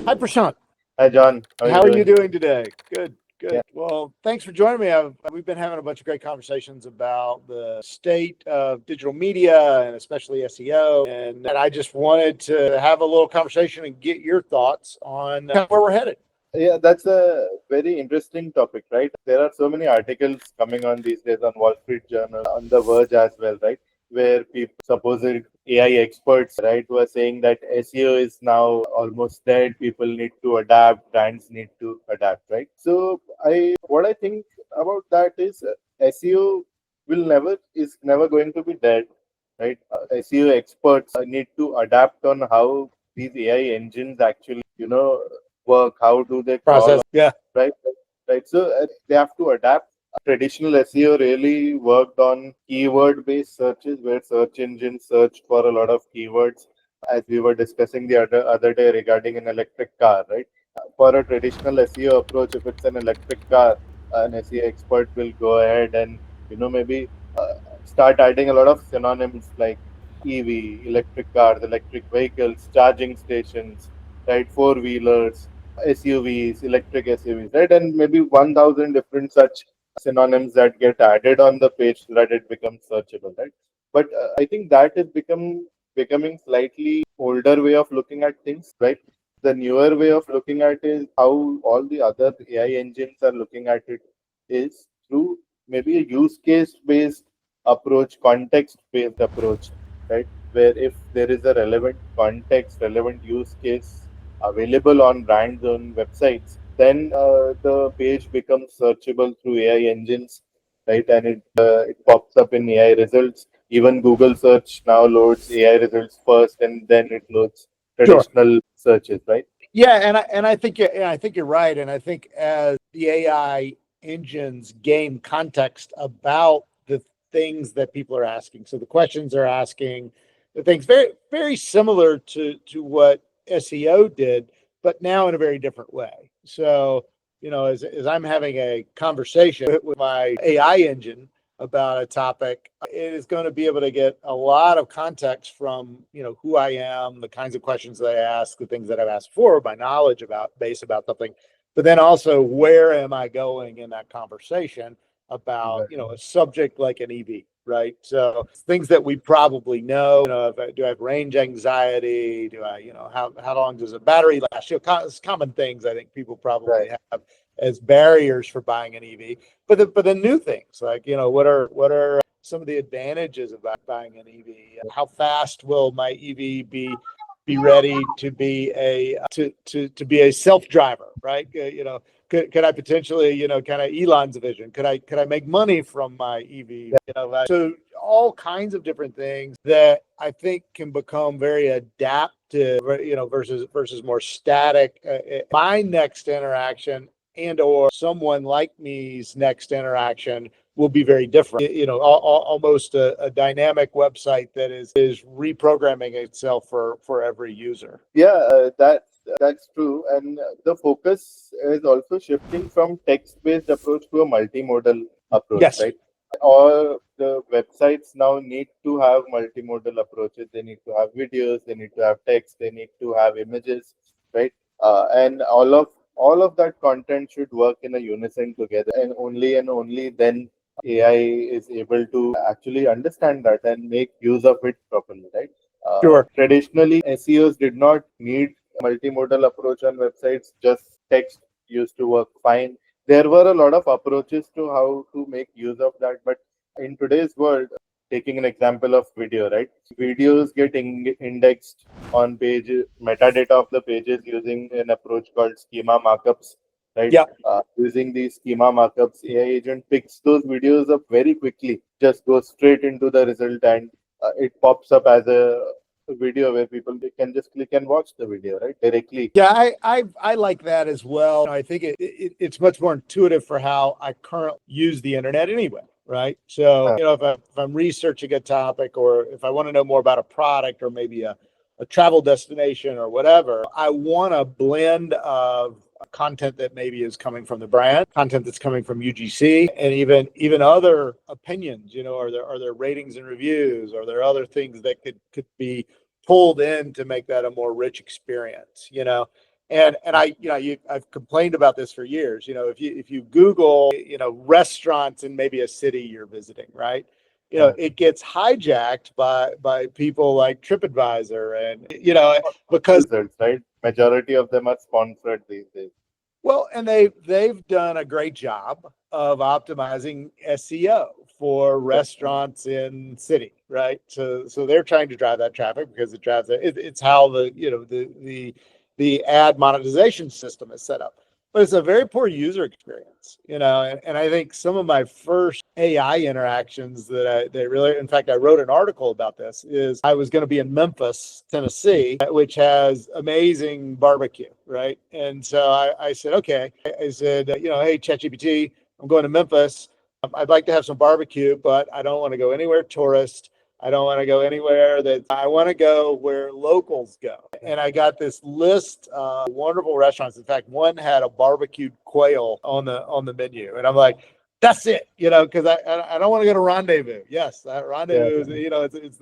Hi, Prashant. Hi, John. How are you How are you doing? doing today? Good, Yeah, good. Well, thanks for joining me. We've been having a bunch of great conversations about the state of digital media and especially SEO. And I just wanted to have a little conversation and get your thoughts on where we're headed. yeah, that's a very interesting topic, right? There are so many articles coming on these days on Wall Street Journal, on The Verge as well, right? Where people, supposed AI experts, right, were saying that SEO is now almost dead. People need to adapt, brands need to adapt, right? What I think about that is SEO is never going to be dead, right? SEO experts need to adapt on how these AI engines actually, work, how do they crawl, Process. Yeah. right? Right. So they have to adapt. Traditional SEO really worked on keyword based searches where search engines searched for a lot of keywords, as we were discussing the other day regarding an electric car, right? For a traditional SEO approach, if it's an electric car, an SEO expert will go ahead and maybe uh, start adding a lot of synonyms like EV, electric cars, electric vehicles, charging stations, right? Four wheelers, SUVs, electric SUVs, right? And maybe 1,000 different such synonyms that get added on the page so that it becomes searchable, right? But I think that is becoming slightly older way of looking at things, right? The newer way of looking at is how all the other AI engines are looking at it is through maybe a use case based approach, context based approach, right? Where if there is a relevant context, relevant use case available on brands on websites, then the page becomes searchable through AI engines, right? And it pops up in AI results. Even Google search now loads AI results first, and then it loads Sure. traditional searches, right? Yeah, and I think you're right. And I think as the AI engines gain context about the things that people are asking, so the questions they're asking, the things very similar to what SEO did, but now in a very different way. So, as I'm having a conversation with my AI engine about a topic, it is going to be able to get a lot of context from, who I am, the kinds of questions that I ask, the things that I've asked for, my knowledge about something, but then also where am I going in that conversation about, Right. a subject like an EV, right? So things that we probably know, do I have range anxiety? Do I, how long does a battery last? Common things I think people Right. probably have as barriers for buying an EV. But the new things like, what are some of the advantages about buying an EV? How fast will my EV be ready to be a self driver, right? Could I potentially, kind of Elon's vision? Could I make money from my EV? So all kinds of different things that I think can become very adaptive, versus more static. My next interaction and or someone like me's next interaction will be very different. Almost a dynamic website that is reprogramming itself for every user. Yeah, that's true. And the focus is also shifting from text-based approach to a multimodal approach, Yes. right? All the websites now need to have multimodal approaches. They need to have videos, they need to have text, they need to have images, right? And all of that content should work in a unison together, and only then AI is able to actually understand that and make use of it properly, right? Sure. Traditionally, SEOs did not need multimodal approach on websites. Just text used to work fine. There were a lot of approaches to how to make use of that, but in today's world, taking an example of video, right? Videos get indexed on pages, metadata of the pages using an approach called schema markups, right? Yeah. Using these schema markups, AI agent picks those videos up very quickly, just goes straight into the result, and it pops up as a video where people they can just click and watch the video right directly. Yeah, I like that as well. I think it's much more intuitive for how I currently use the internet anyway, right? So, Uh, if I'm researching a topic or if I want to know more about a product or maybe a travel destination or whatever, I want a blend of content that maybe is coming from the brand, content that's coming from UGC, and even other opinions. Are there ratings and reviews? Are there other things that could be pulled in to make that a more rich experience? And I've complained about this for years. If you Google, restaurants in maybe a city you're visiting, right? It gets hijacked by people like TripAdvisor, and because Results, right? Majority of them are sponsored these days. well, and they've done a great job of optimizing SEO for restaurants in city, right? So they're trying to drive that traffic because it drives it's how the ad monetization system is set up. But it's a very poor user experience, and I think some of my first AI interactions that really, in fact, I wrote an article about this, is I was going to be in Memphis, Tennessee, which has amazing barbecue, right? And so I said, okay, I said, hey, ChatGPT, I'm going to Memphis. I'd like to have some barbecue, but I don't want to go anywhere tourist. I don't want to go anywhere I want to go where locals go. And I got this list of wonderful restaurants. In fact, one had a barbecued quail on the menu. And I'm like, that's it, because I don't want to go to Rendezvous. Yes, that Rendezvous, Yeah. it's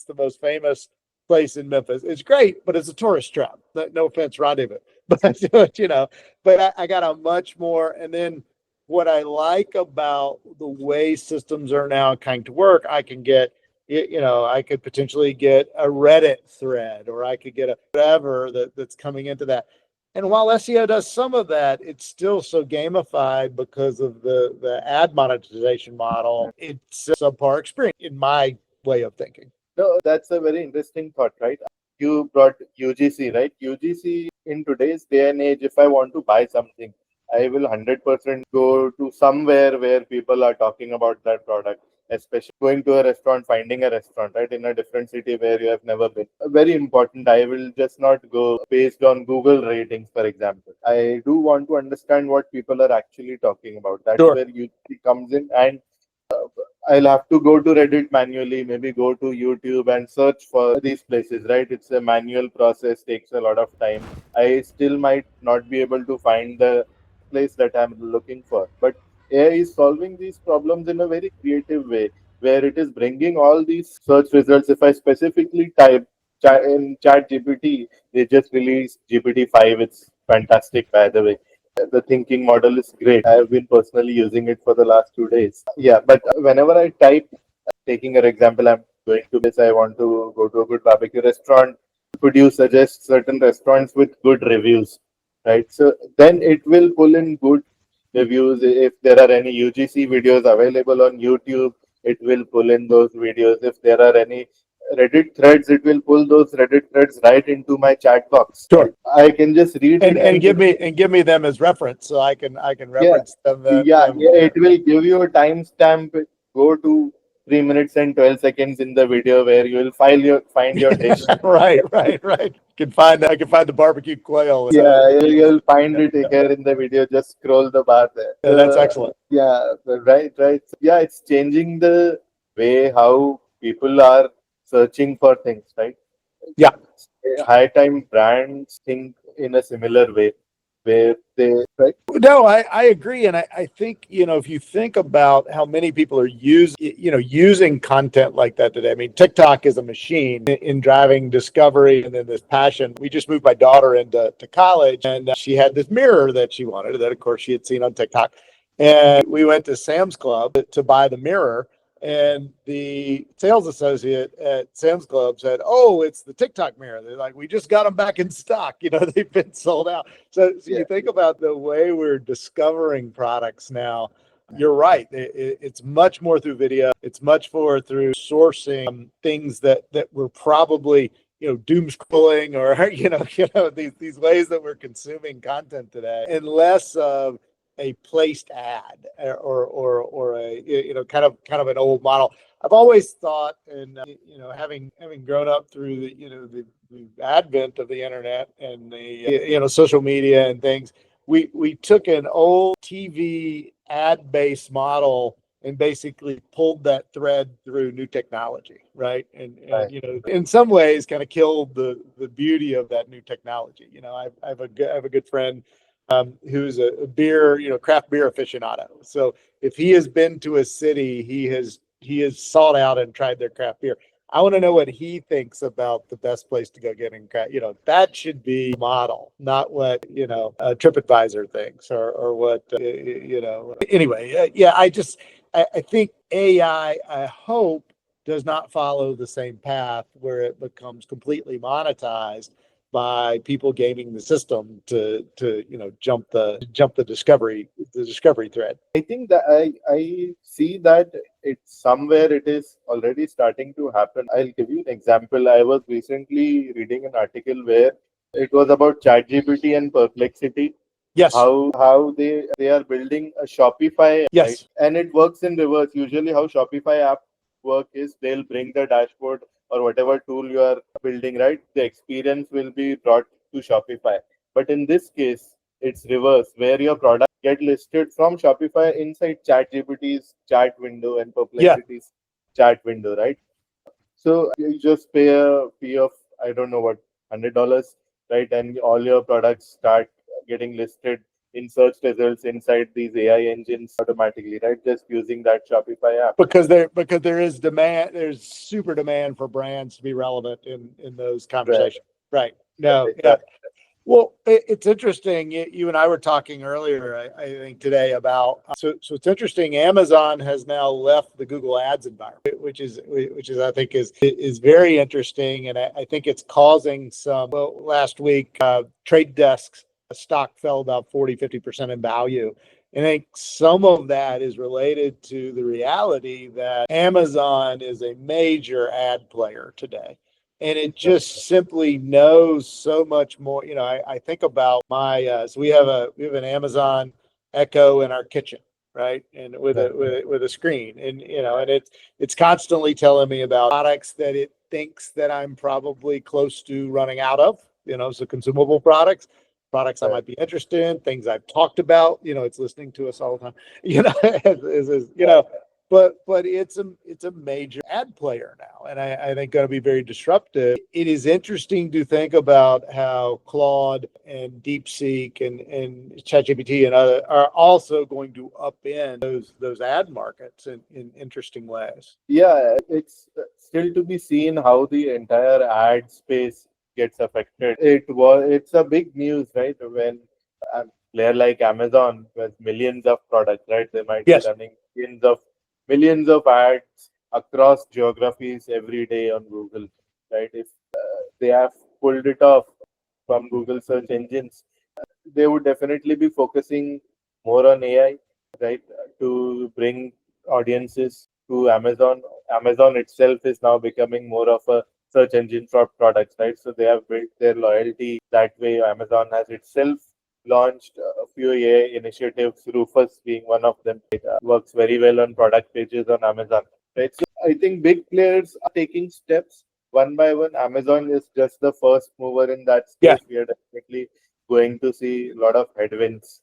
the most famous place in Memphis. It's great, but it's a tourist trap. No offense, Rendezvous. But I got a much more, and then what I like about the way systems are now kind to work, I can get, I could potentially get a Reddit thread, or I could get a whatever that's coming into that. And while SEO does some of that, it's still so gamified because of the ad monetization model. It's a subpar experience in my way of thinking. No, that's a very interesting thought, right? You brought UGC, right? UGC in today's day and age, if I want to buy something, I will 100% go to somewhere where people are talking about that product, especially going to a restaurant, finding a restaurant, right, in a different city where you have never been. Very important. I will just not go based on Google ratings, for example. I do want to understand what people are actually talking about. That's Sure. where UGC comes in. And I'll have to go to Reddit manually, maybe go to YouTube and search for these places, right? It's a manual process, takes a lot of time. I still might not be able to find the place that I'm looking for. But AI is solving these problems in a very creative way, where it is bringing all these search results. If I specifically type in Chat GPT, they just released GPT-5. It's fantastic, by the way. The thinking model is great. I have been personally using it for the last 2 days. Yeah, but whenever I type, taking an example, I'm going to this, I want to go to a good barbecue restaurant. Could you suggest certain restaurants with good reviews? Right. So then it will pull in good reviews. If there are any UGC videos available on YouTube, it will pull in those videos. If there are any Reddit threads, it will pull those Reddit threads right into my chat box. Sure. I can just read it And give me them as reference, so I can yeah, reference them. it will give you a timestamp. Go to 3 minutes and 12 seconds in the video where you will find your dish. Right. I can find the barbecued quail. Yeah, you'll find it here in the video. Just scroll the bar there. That's excellent. Yeah, right. Yeah, it's changing the way how people are searching for things, right? Yeah. High time brands think in a similar way, where they, right? No, I agree. And I think, if you think about how many people are using content like that today, I mean, TikTok is a machine in driving discovery and then this passion. We just moved my daughter into college, and she had this mirror that she wanted, that of course she had seen on TikTok. And we went to Sam's Club to buy the mirror. And the sales associate at Sam's Club said, "Oh, it's the TikTok mirror." They're like, "We just got them back in stock. They've been sold out." So you think about the way we're discovering products now. You're right. It's much more through video. It's much more through sourcing things that we're probably doom scrolling, or these ways that we're consuming content today, and less of a placed ad, or a kind of an old model. I've always thought, and having grown up through the advent of the internet and the social media and things, we took an old TV ad based model and basically pulled that thread through new technology, right? And in some ways kind of killed the beauty of that new technology. I have a good friend who's a beer, craft beer aficionado. So if he has been to a city, he has sought out and tried their craft beer. I want to know what he thinks about the best place to go getting, that should be model, not what, TripAdvisor thinks or what, anyway. I think AI, I hope, does not follow the same path where it becomes completely monetized by people gaming the system to jump the discovery thread. I think that I see that it's somewhere it is already starting to happen. I'll give you an example. I was recently reading an article where it was about ChatGPT and Perplexity, Yes. how they are building a Shopify, Yes. right? And it works in reverse. Usually, how Shopify app work is they'll bring the dashboard or whatever tool you are building, right? The experience will be brought to Shopify. But in this case, it's reverse, where your product get listed from Shopify inside ChatGPT's chat window and Perplexity's chat window, right? So you just pay a fee of, I don't know what, $100, right? And all your products start getting listed in search results inside these AI engines automatically, right? Just using that Shopify app. Because there is demand, there's super demand for brands to be relevant in those conversations. Right. No. Yeah. Well, it's interesting. You and I were talking earlier, I think today, about so it's interesting. Amazon has now left the Google Ads environment, which is I think is very interesting, and I think it's causing some. Well, last week, Trade Desk's stock fell about 40-50% in value. And I think some of that is related to the reality that Amazon is a major ad player today. And it just simply knows so much more. I think about so we have an Amazon Echo in our kitchen, right? And with a screen, and and it's constantly telling me about products that it thinks that I'm probably close to running out of, so consumable products I might be interested in, things I've talked about. It's listening to us all the time. But it's a major ad player now, and I think going to be very disruptive. It is interesting to think about how Claude and DeepSeek and ChatGPT and other are also going to upend those ad markets in interesting ways. Yeah, it's still to be seen how the entire ad space gets affected. It's a big news, right? When a player like Amazon with millions of products, right? They might be running millions of ads across geographies every day on Google, right? If they have pulled it off from Google search engines, they would definitely be focusing more on AI, right? To bring audiences to Amazon. Amazon itself is now becoming more of a search engine for products, right? So they have built their loyalty that way. Amazon has itself launched a few AI initiatives, Rufus being one of them. It works very well on product pages on Amazon, right? So I think big players are taking steps one by one. Amazon is just the first mover in that space. We are definitely going to see a lot of headwinds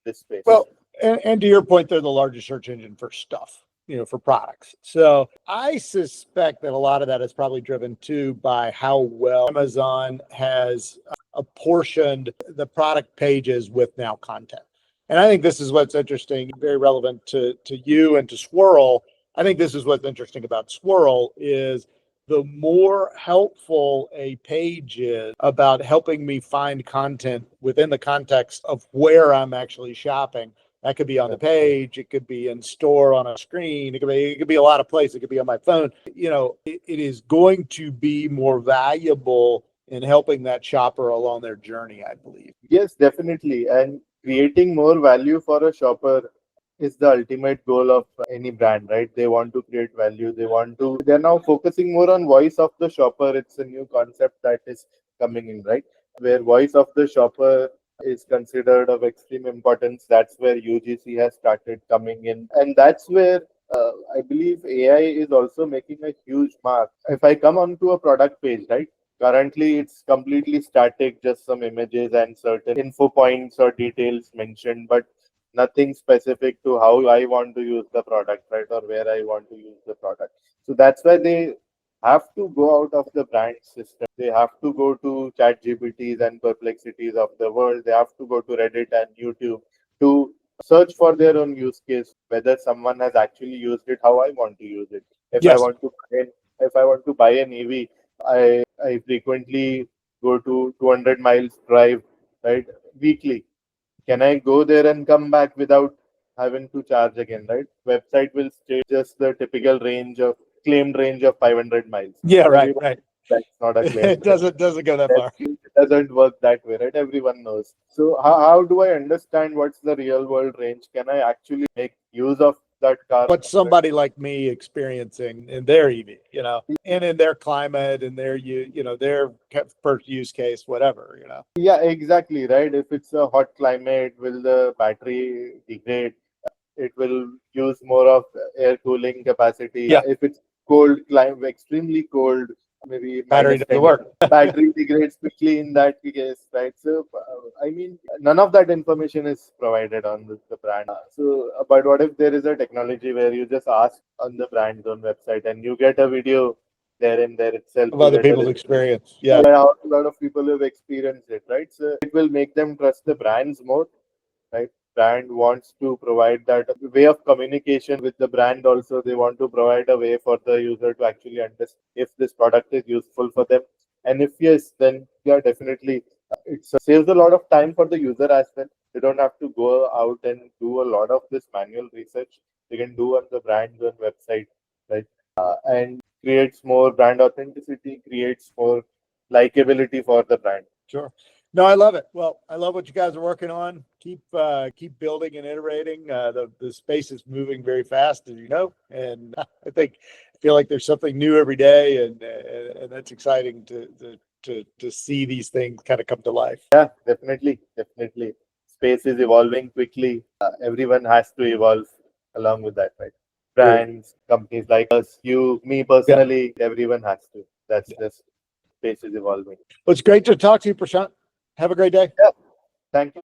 in this space. Well, and to your point, they're the largest search engine for stuff, for products. So I suspect that a lot of that is probably driven too by how well Amazon has apportioned the product pages with now content. And I think this is what's interesting, very relevant to you and to Swirl. I think this is what's interesting about Swirl is the more helpful a page is about helping me find content within the context of where I'm actually shopping. That could be on the page, it could be in store on a screen, it could be a lot of places, it could be on my phone. It is going to be more valuable in helping that shopper along their journey, I believe. Yes, definitely. And creating more value for a shopper is the ultimate goal of any brand, right? They want to create value. They're now focusing more on voice of the shopper. It's a new concept that is coming in, right? Where voice of the shopper is considered of extreme importance. That's where UGC has started coming in. And that's where I believe AI is also making a huge mark. If I come onto a product page, right? Currently, it's completely static, just some images and certain info points or details mentioned, but nothing specific to how I want to use the product, right? Or where I want to use the product. So that's why they have to go out of the brand system. They have to go to chat GPTs and perplexities of the world. They have to go to Reddit and YouTube to search for their own use case, whether someone has actually used it, how I want to use it. If I want to find If I want to buy an EV, I frequently go to 200 miles drive, right, weekly. Can I go there and come back without having to charge again, right? Website will state just the typical range of claimed range of 500 miles. Yeah, right, Everyone, right. that's not a claimed It range. doesn't go that far. It doesn't work that way, right? Everyone knows. So how do I understand what's the real world range? Can I actually make use of that car? What's somebody like me experiencing in their EV, and in their climate and their their first use case, whatever, Yeah, exactly, right. If it's a hot climate, will the battery degrade? It will use more of air cooling capacity. Yeah, If it's cold, extremely cold, maybe battery minus doesn't 10, work. battery degrades quickly in that case, right? So, I mean, none of that information is provided on the brand. But what if there is a technology where you just ask on the brand's own website and you get a video there in there itself, Of you other get a people's experience. Yeah, how a lot of people have experienced it, right? So it will make them trust the brands more, right? Brand wants to provide that way of communication with the brand. Also, they want to provide a way for the user to actually understand if this product is useful for them, and if yes, then yeah, definitely it saves a lot of time for the user as well. They don't have to go out and do a lot of this manual research. They can do on the brand's own website, right? And creates more brand authenticity, creates more likability for the brand. sure. No, I love it. Well, I love what you guys are working on. Keep building and iterating. The space is moving very fast, as you know, and I feel like there's something new every day, and that's exciting to see these things kind of come to life. Yeah, definitely, definitely. Space is evolving quickly. Everyone has to evolve along with that, right? Great. Brands, companies like us, you, me Yeah. personally, everyone has to. That's just space is evolving. Well, it's great to talk to you, Prashant. Have a great day. Yeah, thank you.